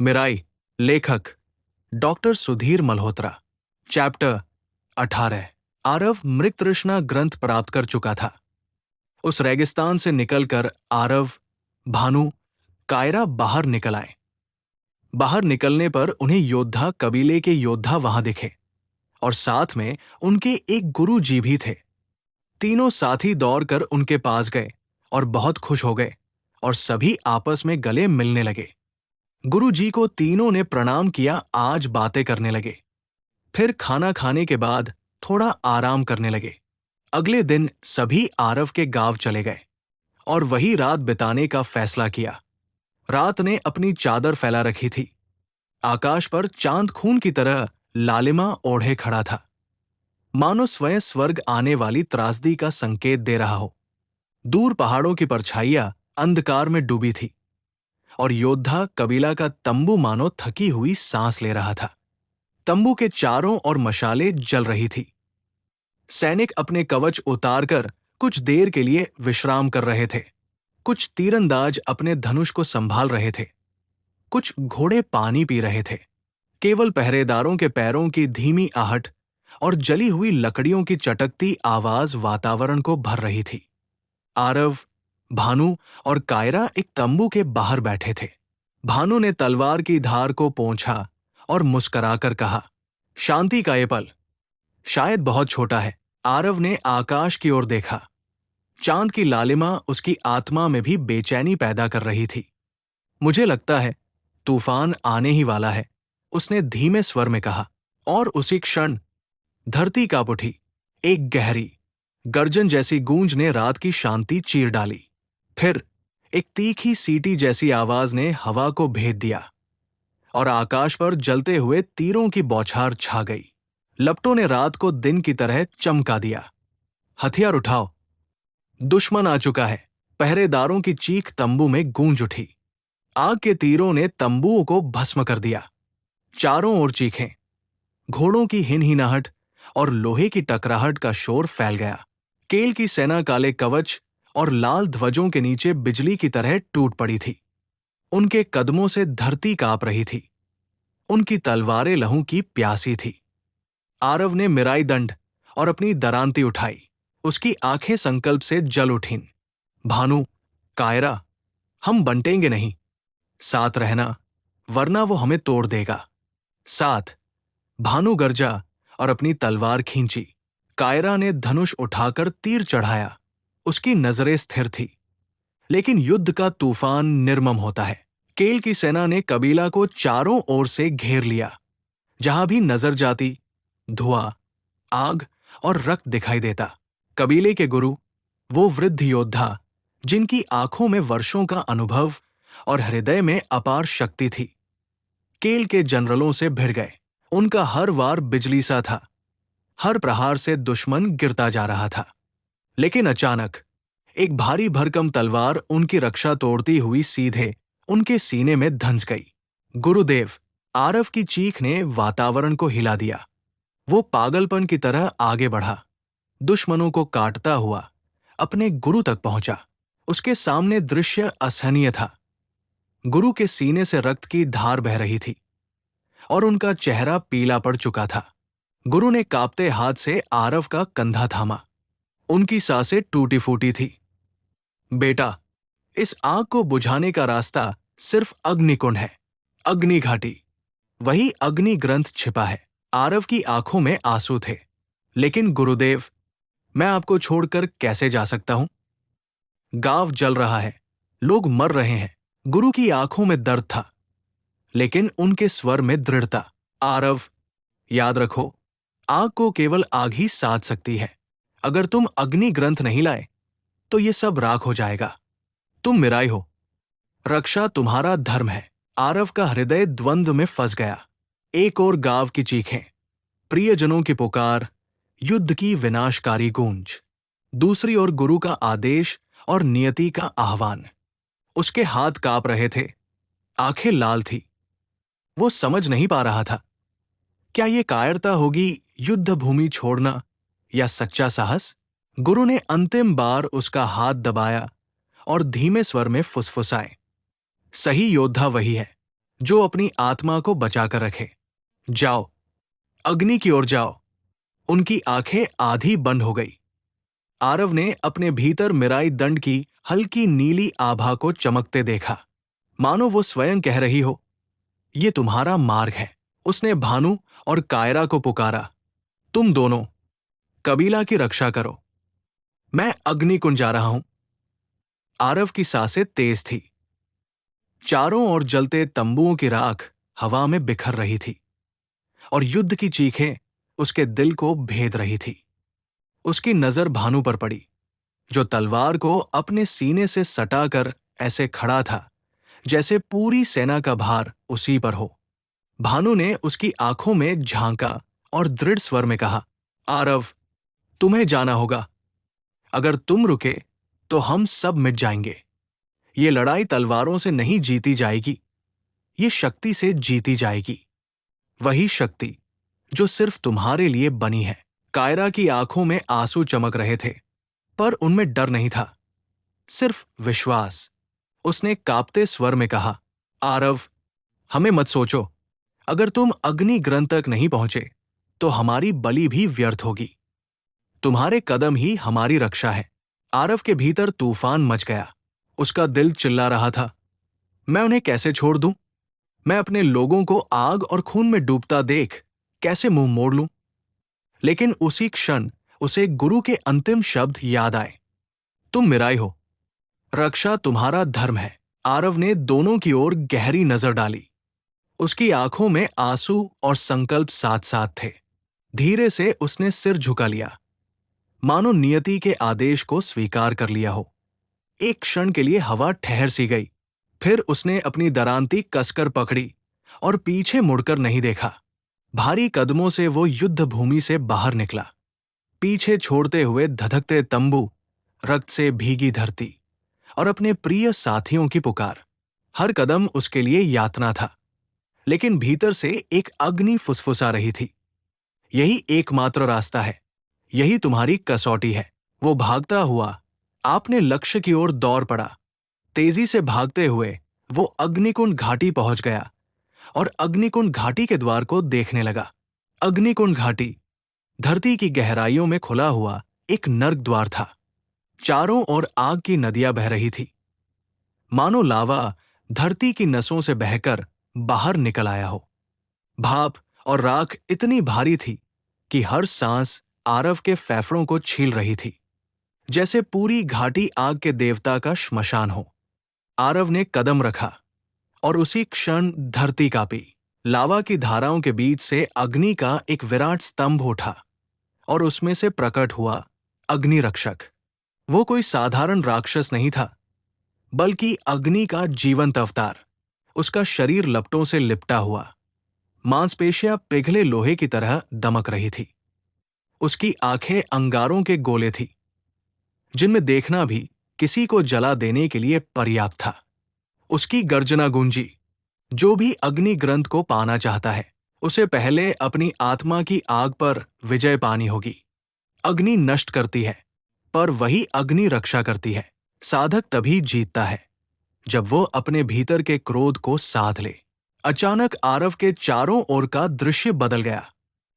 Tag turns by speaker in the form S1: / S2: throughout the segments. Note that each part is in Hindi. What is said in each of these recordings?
S1: मिराई, लेखक डॉक्टर सुधीर मल्होत्रा। चैप्टर 18। आरव मृग तृष्णा ग्रंथ प्राप्त कर चुका था। उस रेगिस्तान से निकलकर आरव, भानु, कायरा बाहर निकल आए। बाहर निकलने पर उन्हें योद्धा कबीले के योद्धा वहां दिखे और साथ में उनके एक गुरु जी भी थे। तीनों साथी दौड़कर उनके पास गए और बहुत खुश हो गए और सभी आपस में गले मिलने लगे। गुरु जी को तीनों ने प्रणाम किया। आज बातें करने लगे। फिर खाना खाने के बाद थोड़ा आराम करने लगे। अगले दिन सभी आरव के गांव चले गए और वही रात बिताने का फैसला किया। रात ने अपनी चादर फैला रखी थी। आकाश पर चांद खून की तरह लालिमा ओढ़े खड़ा था, मानो स्वयं स्वर्ग आने वाली त्रासदी का संकेत दे रहा हो। दूर पहाड़ों की परछाइयां अंधकार में डूबी थी और योद्धा कबीला का तंबू मानो थकी हुई सांस ले रहा था। तंबू के चारों ओर मशालें जल रही थी। सैनिक अपने कवच उतारकर कुछ देर के लिए विश्राम कर रहे थे। कुछ तीरंदाज अपने धनुष को संभाल रहे थे। कुछ घोड़े पानी पी रहे थे। केवल पहरेदारों के पैरों की धीमी आहट और जली हुई लकड़ियों की चटकती आवाज वातावरण को भर रही थी। आरव, भानु और कायरा एक तंबू के बाहर बैठे थे। भानु ने तलवार की धार को पोंछा और मुस्कुराकर कहा, शांति का ये पल शायद बहुत छोटा है। आरव ने आकाश की ओर देखा। चांद की लालिमा उसकी आत्मा में भी बेचैनी पैदा कर रही थी। मुझे लगता है तूफान आने ही वाला है, उसने धीमे स्वर में कहा। और उसी क्षण धरती कांप उठी। एक गहरी गर्जन जैसी गूंज ने रात की शांति चीर डाली। फिर एक तीखी सीटी जैसी आवाज ने हवा को भेद दिया और आकाश पर जलते हुए तीरों की बौछार छा गई। लपटों ने रात को दिन की तरह चमका दिया। हथियार उठाओ, दुश्मन आ चुका है। पहरेदारों की चीख तंबू में गूंज उठी। आग के तीरों ने तंबुओं को भस्म कर दिया। चारों ओर चीखें, घोड़ों की हिनहिनाहट और लोहे की टकराहट का शोर फैल गया। केल की सेना काले कवच और लाल ध्वजों के नीचे बिजली की तरह टूट पड़ी थी। उनके कदमों से धरती कांप रही थी। उनकी तलवारें लहू की प्यासी थी। आरव ने मिराई दंड और अपनी दरांती उठाई। उसकी आंखें संकल्प से जल उठीं। भानु, कायरा, हम बंटेंगे नहीं। साथ रहना, वरना वो हमें तोड़ देगा। साथ। भानु गरजा और अपनी तलवार खींची। कायरा ने धनुष उठाकर तीर चढ़ाया। उसकी नजरें स्थिर थी। लेकिन युद्ध का तूफान निर्मम होता है। केल की सेना ने कबीला को चारों ओर से घेर लिया। जहां भी नजर जाती, धुआं, आग और रक्त दिखाई देता। कबीले के गुरु, वो वृद्ध योद्धा जिनकी आंखों में वर्षों का अनुभव और हृदय में अपार शक्ति थी, केल के जनरलों से भिड़ गए। उनका हर वार बिजली सा था। हर प्रहार से दुश्मन गिरता जा रहा था। लेकिन अचानक एक भारी भरकम तलवार उनकी रक्षा तोड़ती हुई सीधे उनके सीने में धंस गई। गुरुदेव! आरव की चीख ने वातावरण को हिला दिया। वो पागलपन की तरह आगे बढ़ा। दुश्मनों को काटता हुआ अपने गुरु तक पहुंचा। उसके सामने दृश्य असहनीय था। गुरु के सीने से रक्त की धार बह रही थी और उनका चेहरा पीला पड़ चुका था। गुरु ने कांपते हाथ से आरव का कंधा थामा। उनकी सांसें टूटी फूटी थी। बेटा, इस आग को बुझाने का रास्ता सिर्फ अग्निकुंड है, अग्नि घाटी। वही अग्नि ग्रंथ छिपा है। आरव की आंखों में आंसू थे। लेकिन गुरुदेव, मैं आपको छोड़कर कैसे जा सकता हूं? गांव जल रहा है, लोग मर रहे हैं। गुरु की आंखों में दर्द था, लेकिन उनके स्वर में दृढ़ता। आरव, याद रखो, आग को केवल आग ही साध सकती है। अगर तुम अग्नि ग्रंथ नहीं लाए तो ये सब राख हो जाएगा। तुम मिराई हो, रक्षा तुम्हारा धर्म है। आरव का हृदय द्वंद्व में फंस गया। एक ओर गांव की चीखें, प्रियजनों की पुकार, युद्ध की विनाशकारी गूंज। दूसरी ओर गुरु का आदेश और नियति का आह्वान। उसके हाथ कांप रहे थे, आंखें लाल थी। वो समझ नहीं पा रहा था, क्या ये कायरता होगी युद्ध भूमि छोड़ना या सच्चा साहस? गुरु ने अंतिम बार उसका हाथ दबाया और धीमे स्वर में फुसफुसाए, सही योद्धा वही है जो अपनी आत्मा को बचाकर रखे। जाओ, अग्नि की ओर जाओ। उनकी आंखें आधी बंद हो गई। आरव ने अपने भीतर मिराई दंड की हल्की नीली आभा को चमकते देखा, मानो वो स्वयं कह रही हो, ये तुम्हारा मार्ग है। उसने भानु और कायरा को पुकारा, तुम दोनों कबीला की रक्षा करो, मैं अग्निकुंड जा रहा हूं। आरव की सांसें तेज थी। चारों ओर जलते तंबुओं की राख हवा में बिखर रही थी और युद्ध की चीखें उसके दिल को भेद रही थी। उसकी नजर भानु पर पड़ी, जो तलवार को अपने सीने से सटाकर ऐसे खड़ा था जैसे पूरी सेना का भार उसी पर हो। भानु ने उसकी आंखों में झांका और दृढ़ स्वर में कहा, आरव, तुम्हें जाना होगा। अगर तुम रुके तो हम सब मिट जाएंगे। ये लड़ाई तलवारों से नहीं जीती जाएगी, ये शक्ति से जीती जाएगी। वही शक्ति जो सिर्फ तुम्हारे लिए बनी है। कायरा की आंखों में आंसू चमक रहे थे, पर उनमें डर नहीं था, सिर्फ विश्वास। उसने कांपते स्वर में कहा, आरव, हमें मत सोचो। अगर तुम अग्नि ग्रंथ तक नहीं पहुंचे तो हमारी बलि भी व्यर्थ होगी। तुम्हारे कदम ही हमारी रक्षा है। आरव के भीतर तूफान मच गया। उसका दिल चिल्ला रहा था, मैं उन्हें कैसे छोड़ दूं? मैं अपने लोगों को आग और खून में डूबता देख कैसे मुंह मोड़ लूं? लेकिन उसी क्षण उसे गुरु के अंतिम शब्द याद आए, तुम मिराई हो, रक्षा तुम्हारा धर्म है। आरव ने दोनों की ओर गहरी नजर डाली। उसकी आंखों में आंसू और संकल्प साथ साथ थे। धीरे से उसने सिर झुका लिया, मानो नियति के आदेश को स्वीकार कर लिया हो। एक क्षण के लिए हवा ठहर सी गई, फिर उसने अपनी दरांती कसकर पकड़ी और पीछे मुड़कर नहीं देखा। भारी कदमों से वो युद्ध भूमि से बाहर निकला, पीछे छोड़ते हुए धधकते तंबू, रक्त से भीगी धरती और अपने प्रिय साथियों की पुकार। हर कदम उसके लिए यातना था, लेकिन भीतर से एक अग्नि फुसफुसा रही थी, यही एकमात्र रास्ता है, यही तुम्हारी कसौटी है। वो भागता हुआ आपने लक्ष्य की ओर दौड़ पड़ा। तेजी से भागते हुए वो अग्निकुंड घाटी पहुंच गया और अग्निकुंड घाटी के द्वार को देखने लगा। अग्निकुंड घाटी धरती की गहराइयों में खुला हुआ एक नर्क द्वार था। चारों ओर आग की नदियां बह रही थी, मानो लावा धरती की नसों से बहकर बाहर निकल आया हो। भाप और राख इतनी भारी थी कि हर सांस आरव के फेफड़ों को छील रही थी, जैसे पूरी घाटी आग के देवता का श्मशान हो। आरव ने कदम रखा और उसी क्षण धरती कांपी। लावा की धाराओं के बीच से अग्नि का एक विराट स्तंभ उठा और उसमें से प्रकट हुआ अग्नि रक्षक। वो कोई साधारण राक्षस नहीं था, बल्कि अग्नि का जीवंत अवतार। उसका शरीर लपटों से लिपटा हुआ, मांसपेशियां पिघले लोहे की तरह दमक रही थी। उसकी आंखें अंगारों के गोले थी, जिनमें देखना भी किसी को जला देने के लिए पर्याप्त था। उसकी गर्जना गूंजी, जो भी अग्नि ग्रंथ को पाना चाहता है, उसे पहले अपनी आत्मा की आग पर विजय पानी होगी। अग्नि नष्ट करती है, पर वही अग्नि रक्षा करती है। साधक तभी जीतता है जब वो अपने भीतर के क्रोध को साध ले। अचानक आरव के चारों ओर का दृश्य बदल गया।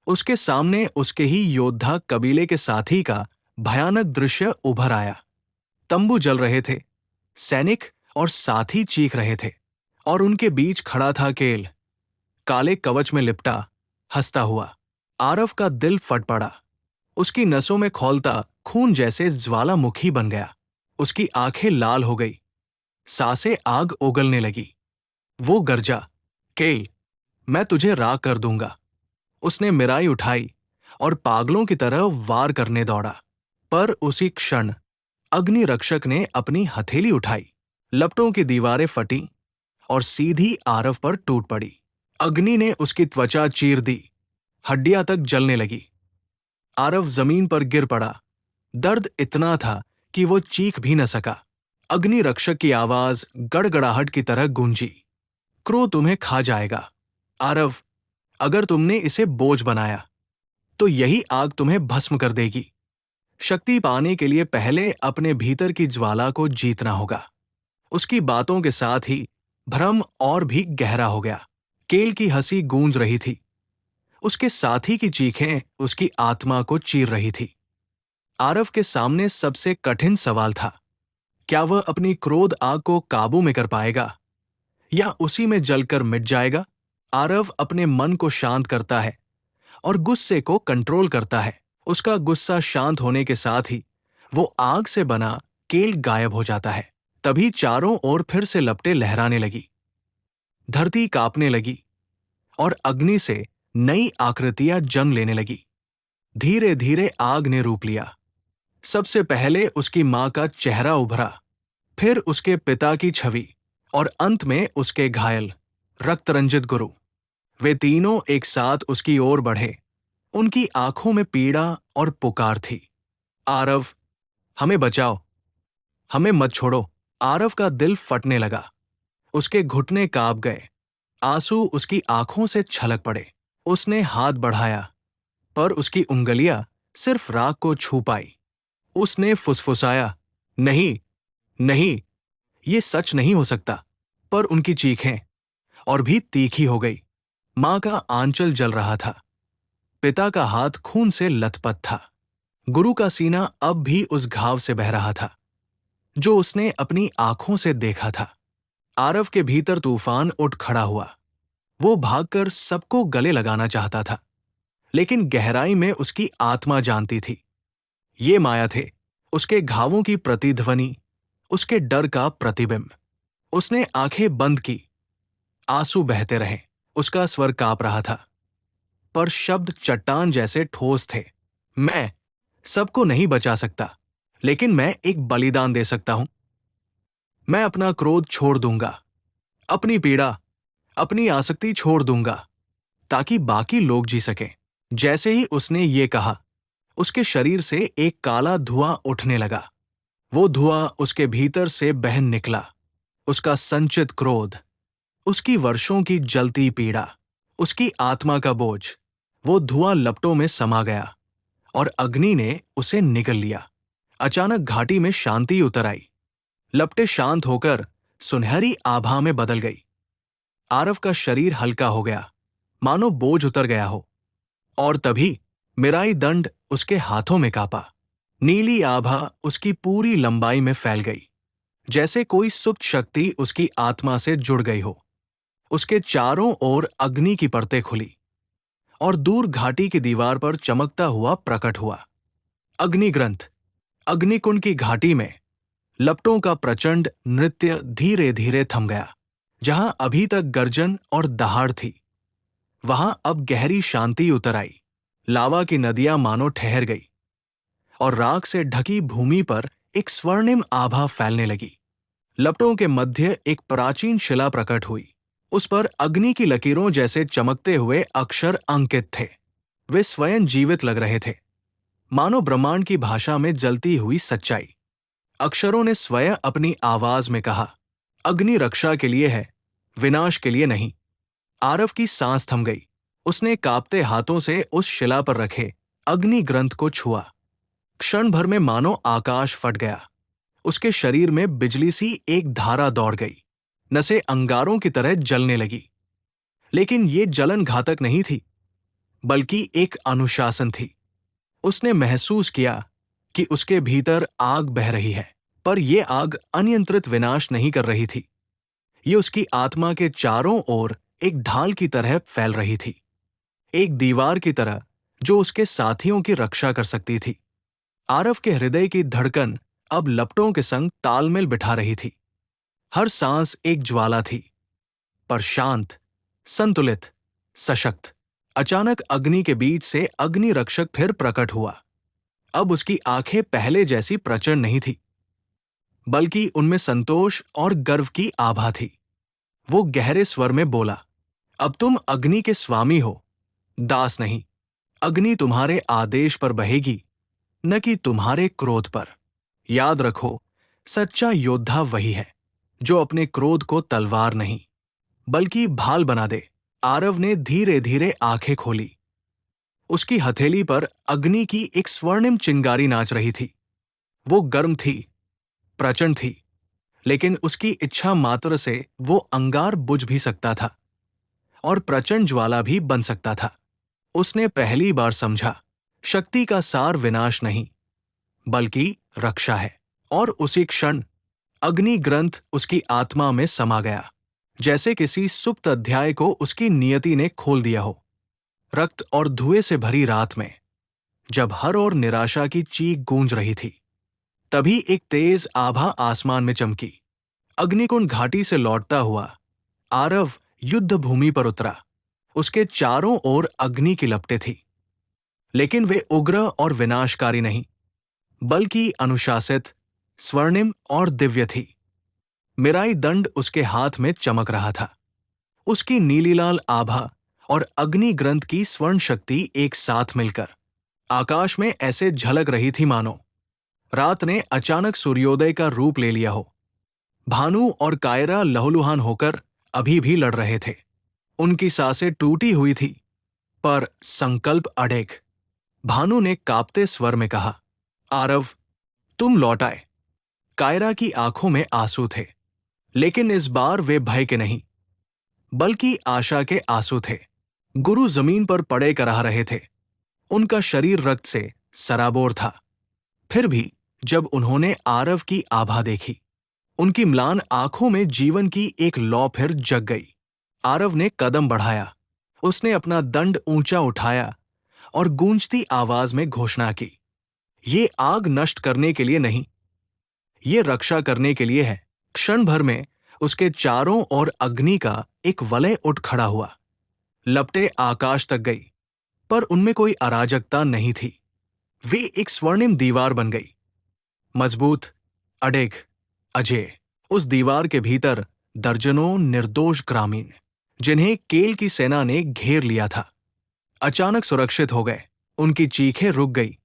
S1: उसके सामने उसके ही योद्धा कबीले के साथी का भयानक दृश्य उभर आया। तंबू जल रहे थे, सैनिक और साथी चीख रहे थे, और उनके बीच खड़ा था केल, काले कवच में लिपटा, हंसता हुआ। आरव का दिल फट पड़ा। उसकी नसों में खौलता खून जैसे ज्वालामुखी बन गया। उसकी आंखें लाल हो गई, सांसें आग उगलने लगी। वो गरजा, केल, मैं तुझे राख कर दूंगा। उसने मिराई उठाई और पागलों की तरह वार करने दौड़ा, पर उसी क्षण अग्नि रक्षक ने अपनी हथेली उठाई। लपटों की दीवारें फटी और सीधी आरव पर टूट पड़ी। अग्नि ने उसकी त्वचा चीर दी, हड्डियां तक जलने लगी। आरव जमीन पर गिर पड़ा। दर्द इतना था कि वो चीख भी न सका। अग्नि रक्षक की आवाज गड़गड़ाहट की तरह गूंजी, क्रोध तुम्हें खा जाएगा। आरव, अगर तुमने इसे बोझ बनाया तो यही आग तुम्हें भस्म कर देगी। शक्ति पाने के लिए पहले अपने भीतर की ज्वाला को जीतना होगा। उसकी बातों के साथ ही भ्रम और भी गहरा हो गया। केल की हंसी गूंज रही थी, उसके साथी की चीखें उसकी आत्मा को चीर रही थी। आरव के सामने सबसे कठिन सवाल था, क्या वह अपनी क्रोध आग को काबू में कर पाएगा या उसी में जलकर मिट जाएगा? आरव अपने मन को शांत करता है और गुस्से को कंट्रोल करता है। उसका गुस्सा शांत होने के साथ ही वो आग से बना केल गायब हो जाता है। तभी चारों ओर फिर से लपटें लहराने लगी, धरती कांपने लगी और अग्नि से नई आकृतियां जन्म लेने लगी। धीरे धीरे आग ने रूप लिया। सबसे पहले उसकी मां का चेहरा उभरा, फिर उसके पिता की छवि और अंत में उसके घायल रक्तरंजित गुरु। वे तीनों एक साथ उसकी ओर बढ़े। उनकी आंखों में पीड़ा और पुकार थी, आरव, हमें बचाओ, हमें मत छोड़ो। आरव का दिल फटने लगा, उसके घुटने कांप गए, आंसू उसकी आंखों से छलक पड़े। उसने हाथ बढ़ाया, पर उसकी उंगलियां सिर्फ राख को छू पाई। उसने फुसफुसाया, नहीं, नहीं, ये सच नहीं हो सकता। पर उनकी चीखें और भी तीखी हो गई। मां का आंचल जल रहा था, पिता का हाथ खून से लथपथ था, गुरु का सीना अब भी उस घाव से बह रहा था जो उसने अपनी आंखों से देखा था। आरव के भीतर तूफान उठ खड़ा हुआ। वो भागकर सबको गले लगाना चाहता था, लेकिन गहराई में उसकी आत्मा जानती थी, ये माया थे, उसके घावों की प्रतिध्वनि, उसके डर का प्रतिबिंब। उसने आंखें बंद की, आंसू बहते रहे, उसका स्वर कांप रहा था, पर शब्द चट्टान जैसे ठोस थे। मैं सबको नहीं बचा सकता, लेकिन मैं एक बलिदान दे सकता हूं। मैं अपना क्रोध छोड़ दूंगा, अपनी पीड़ा, अपनी आसक्ति छोड़ दूंगा, ताकि बाकी लोग जी सकें। जैसे ही उसने ये कहा, उसके शरीर से एक काला धुआं उठने लगा। वो धुआं उसके भीतर से बहन निकला। उसका संचित क्रोध, उसकी वर्षों की जलती पीड़ा, उसकी आत्मा का बोझ, वो धुआं लपटों में समा गया और अग्नि ने उसे निगल लिया। अचानक घाटी में शांति उतर आई। लपटें शांत होकर सुनहरी आभा में बदल गई। आरव का शरीर हल्का हो गया, मानो बोझ उतर गया हो। और तभी मिराई दंड उसके हाथों में कांपा। नीली आभा उसकी पूरी लंबाई में फैल गई, जैसे कोई सुप्त शक्ति उसकी आत्मा से जुड़ गई हो। उसके चारों ओर अग्नि की परतें खुली और दूर घाटी की दीवार पर चमकता हुआ प्रकट हुआ। अग्निग्रंथ। अग्निकुंड की घाटी में लपटों का प्रचंड नृत्य धीरे धीरे थम गया। जहां अभी तक गर्जन और दहाड़ थी, वहां अब गहरी शांति उतर आई। लावा की नदियां मानो ठहर गई और राख से ढकी भूमि पर एक स्वर्णिम आभा फैलने लगी। लपटों के मध्य एक प्राचीन शिला प्रकट हुई। उस पर अग्नि की लकीरों जैसे चमकते हुए अक्षर अंकित थे। वे स्वयं जीवित लग रहे थे, मानो ब्रह्मांड की भाषा में जलती हुई सच्चाई। अक्षरों ने स्वयं अपनी आवाज में कहा, अग्नि रक्षा के लिए है, विनाश के लिए नहीं। आरव की सांस थम गई। उसने कांपते हाथों से उस शिला पर रखे अग्नि ग्रंथ को छुआ। क्षण भर में मानो आकाश फट गया। उसके शरीर में बिजली सी एक धारा दौड़ गई। नसें अंगारों की तरह जलने लगी। लेकिन ये जलन घातक नहीं थी, बल्कि एक अनुशासन थी। उसने महसूस किया कि उसके भीतर आग बह रही है, पर यह आग अनियंत्रित विनाश नहीं कर रही थी। ये उसकी आत्मा के चारों ओर एक ढाल की तरह फैल रही थी, एक दीवार की तरह जो उसके साथियों की रक्षा कर सकती थी। आरव के हृदय की धड़कन अब लपटों के संग तालमेल बिठा रही थी। हर सांस एक ज्वाला थी, पर शांत, संतुलित, सशक्त। अचानक अग्नि के बीच से अग्नि रक्षक फिर प्रकट हुआ। अब उसकी आंखें पहले जैसी प्रचंड नहीं थी, बल्कि उनमें संतोष और गर्व की आभा थी। वो गहरे स्वर में बोला, अब तुम अग्नि के स्वामी हो, दास नहीं। अग्नि तुम्हारे आदेश पर बहेगी, न कि तुम्हारे क्रोध पर। याद रखो, सच्चा योद्धा वही है जो अपने क्रोध को तलवार नहीं, बल्कि भाल बना दे। आरव ने धीरे धीरे आंखें खोली। उसकी हथेली पर अग्नि की एक स्वर्णिम चिंगारी नाच रही थी। वो गर्म थी, प्रचंड थी, लेकिन उसकी इच्छा मात्र से वो अंगार बुझ भी सकता था और प्रचंड ज्वाला भी बन सकता था। उसने पहली बार समझा, शक्ति का सार विनाश नहीं बल्कि रक्षा है। और उसी क्षण अग्नि ग्रंथ उसकी आत्मा में समा गया, जैसे किसी सुप्त अध्याय को उसकी नियति ने खोल दिया हो। रक्त और धुएं से भरी रात में, जब हर ओर निराशा की चीख गूंज रही थी, तभी एक तेज आभा आसमान में चमकी। अग्निकुंड घाटी से लौटता हुआ आरव युद्ध भूमि पर उतरा। उसके चारों ओर अग्नि की लपटें थी, लेकिन वे उग्र और विनाशकारी नहीं, बल्कि अनुशासित, स्वर्णिम और दिव्य थी। मिराई दंड उसके हाथ में चमक रहा था। उसकी नीलीलाल आभा और अग्नि ग्रंथ की स्वर्ण शक्ति एक साथ मिलकर आकाश में ऐसे झलक रही थी मानो रात ने अचानक सूर्योदय का रूप ले लिया हो। भानु और कायरा लहूलुहान होकर अभी भी लड़ रहे थे। उनकी सांसें टूटी हुई थी, पर संकल्प अड़ेग। भानु ने कांपते स्वर में कहा, आरव, तुम लौट आए। कायरा की आंखों में आंसू थे, लेकिन इस बार वे भय के नहीं, बल्कि आशा के आंसू थे। गुरु जमीन पर पड़े कराह रहे थे। उनका शरीर रक्त से सराबोर था। फिर भी जब उन्होंने आरव की आभा देखी, उनकी म्लान आंखों में जीवन की एक लौ फिर जग गई। आरव ने कदम बढ़ाया। उसने अपना दंड ऊंचा उठाया और गूंजती आवाज में घोषणा की, ये आग नष्ट करने के लिए नहीं, ये रक्षा करने के लिए है। क्षण भर में उसके चारों ओर अग्नि का एक वलय उठ खड़ा हुआ। लपटें आकाश तक गई, पर उनमें कोई अराजकता नहीं थी। वे एक स्वर्णिम दीवार बन गई, मजबूत, अडेग, अजेय। उस दीवार के भीतर दर्जनों निर्दोष ग्रामीण, जिन्हें केल की सेना ने घेर लिया था, अचानक सुरक्षित हो गए। उनकी चीखें रुक गई।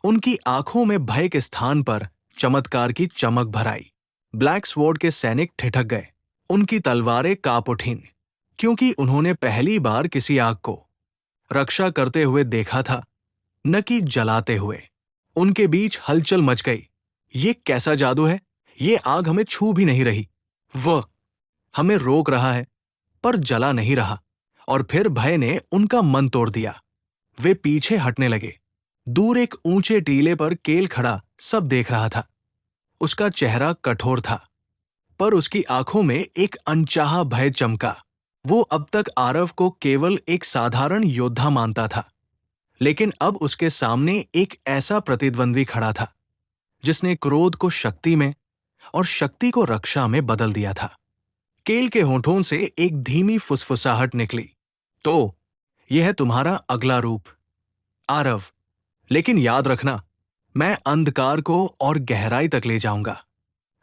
S1: उनकी आंखों में भय के स्थान पर चमत्कार की चमक भर आई। ब्लैक स्वॉर्ड के सैनिक ठिठक गए। उनकी तलवारें कांप उठीं, क्योंकि उन्होंने पहली बार किसी आग को रक्षा करते हुए देखा था, न कि जलाते हुए। उनके बीच हलचल मच गई। ये कैसा जादू है? ये आग हमें छू भी नहीं रही। वह हमें रोक रहा है, पर जला नहीं रहा। और फिर भय ने उनका मन तोड़ दिया। वे पीछे हटने लगे। दूर एक ऊंचे टीले पर केल खड़ा सब देख रहा था। उसका चेहरा कठोर था, पर उसकी आंखों में एक अनचाहा भय चमका। वो अब तक आरव को केवल एक साधारण योद्धा मानता था, लेकिन अब उसके सामने एक ऐसा प्रतिद्वंद्वी खड़ा था जिसने क्रोध को शक्ति में और शक्ति को रक्षा में बदल दिया था। केल के होठों से एक धीमी फुसफुसाहट निकली, तो यह है तुम्हारा अगला रूप, आरव। लेकिन याद रखना, मैं अंधकार को और गहराई तक ले जाऊंगा,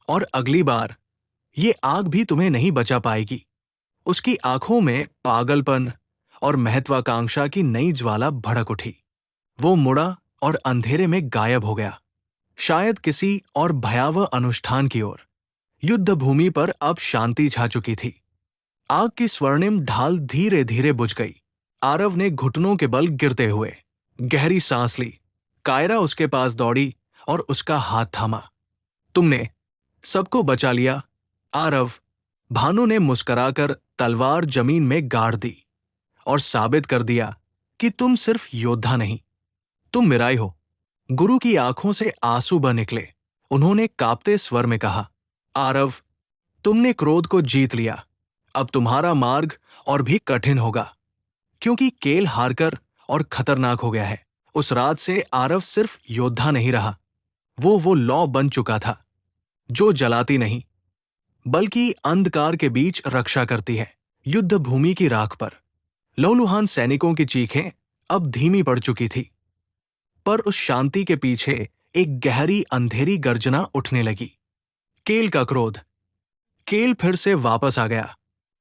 S1: और अगली बार ये आग भी तुम्हें नहीं बचा पाएगी। उसकी आंखों में पागलपन और महत्वाकांक्षा की नई ज्वाला भड़क उठी। वो मुड़ा और अंधेरे में गायब हो गया, शायद किसी और भयावह अनुष्ठान की ओर। युद्ध भूमि पर अब शांति छा चुकी थी। आग की स्वर्णिम ढाल धीरे धीरे बुझ गई। आरव ने घुटनों के बल गिरते हुए गहरी सांस ली। कायरा उसके पास दौड़ी और उसका हाथ थामा। तुमने सबको बचा लिया, आरव। भानु ने मुस्कुराकर तलवार जमीन में गाड़ दी और साबित कर दिया कि तुम सिर्फ योद्धा नहीं, तुम मिराई हो। गुरु की आंखों से आंसू बह निकले। उन्होंने कांपते स्वर में कहा, आरव, तुमने क्रोध को जीत लिया। अब तुम्हारा मार्ग और भी कठिन होगा, क्योंकि केल हारकर और खतरनाक हो गया है। उस रात से आरव सिर्फ योद्धा नहीं रहा, वो लौ बन चुका था, जो जलाती नहीं, बल्कि अंधकार के बीच रक्षा करती है। युद्ध भूमि की राख पर लहूलुहान सैनिकों की चीखें अब धीमी पड़ चुकी थी, पर उस शांति के पीछे एक गहरी अंधेरी गर्जना उठने लगी। केल का क्रोध। केल फिर से वापस आ गया।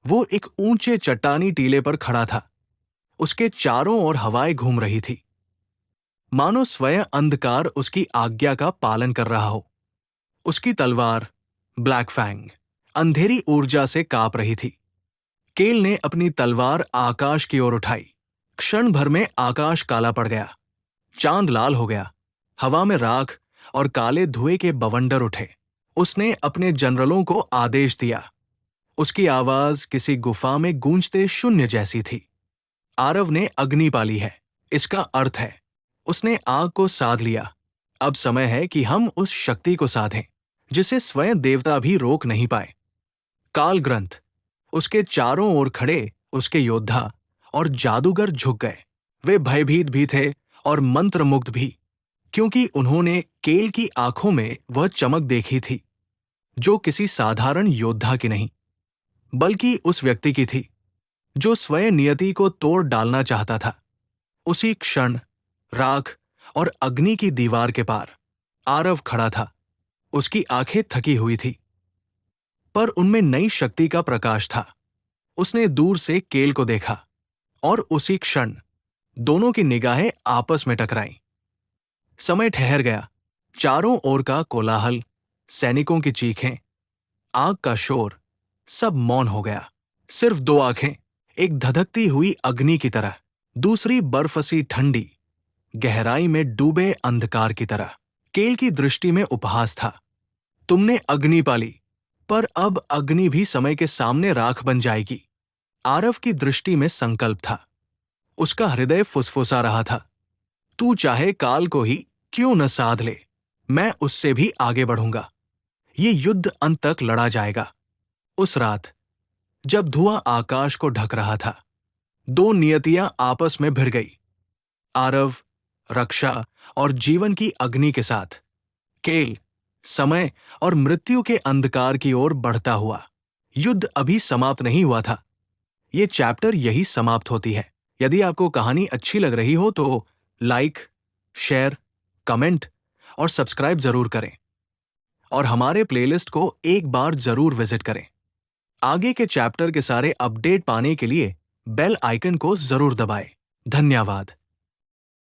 S1: वो एक ऊंचे चट्टानी टीले पर खड़ा था। उसके चारों ओर हवाएं घूम रही थी, मानो स्वयं अंधकार उसकी आज्ञा का पालन कर रहा हो। उसकी तलवार, ब्लैक फैंग, अंधेरी ऊर्जा से कांप रही थी। केल ने अपनी तलवार आकाश की ओर उठाई। क्षण भर में आकाश काला पड़ गया। चांद लाल हो गया। हवा में राख और काले धुएं के बवंडर उठे। उसने अपने जनरलों को आदेश दिया। उसकी आवाज किसी गुफा में गूंजते शून्य जैसी थी। आरव ने अग्नि पाली है, इसका अर्थ है उसने आग को साध लिया। अब समय है कि हम उस शक्ति को साधें जिसे स्वयं देवता भी रोक नहीं पाए। काल ग्रंथ, उसके चारों ओर खड़े उसके योद्धा और जादूगर झुक गए। वे भयभीत भी थे और मंत्रमुग्ध भी, क्योंकि उन्होंने केल की आंखों में वह चमक देखी थी जो किसी साधारण योद्धा की नहीं, बल्कि उस व्यक्ति की थी जो स्वयं नियति को तोड़ डालना चाहता था। उसी क्षण राख और अग्नि की दीवार के पार आरव खड़ा था। उसकी आंखें थकी हुई थी, पर उनमें नई शक्ति का प्रकाश था। उसने दूर से केल को देखा और उसी क्षण दोनों की निगाहें आपस में टकराईं। समय ठहर गया। चारों ओर का कोलाहल, सैनिकों की चीखें, आग का शोर, सब मौन हो गया। सिर्फ दो आंखें, एक धधकती हुई अग्नि की तरह, दूसरी बर्फसी ठंडी गहराई में डूबे अंधकार की तरह। केल की दृष्टि में उपहास था। तुमने अग्नि पाली, पर अब अग्नि भी समय के सामने राख बन जाएगी। आरव की दृष्टि में संकल्प था। उसका हृदय फुसफुसा रहा था। तू चाहे काल को ही क्यों न साध ले, मैं उससे भी आगे बढ़ूंगा। ये युद्ध अंत तक लड़ा जाएगा। उस रात जब धुआं आकाश को ढक रहा था, दो नियतियां आपस में भिड़ गई। आरव रक्षा और जीवन की अग्नि के साथ, केल समय और मृत्यु के अंधकार की ओर बढ़ता हुआ। युद्ध अभी समाप्त नहीं हुआ था। ये चैप्टर यही समाप्त होती है। यदि आपको कहानी अच्छी लग रही हो तो लाइक, शेयर, कमेंट और सब्सक्राइब जरूर करें, और हमारे प्लेलिस्ट को एक बार जरूर विजिट करें। आगे के चैप्टर के सारे अपडेट पाने के लिए बेल आइकन को जरूर दबाएं। धन्यवाद।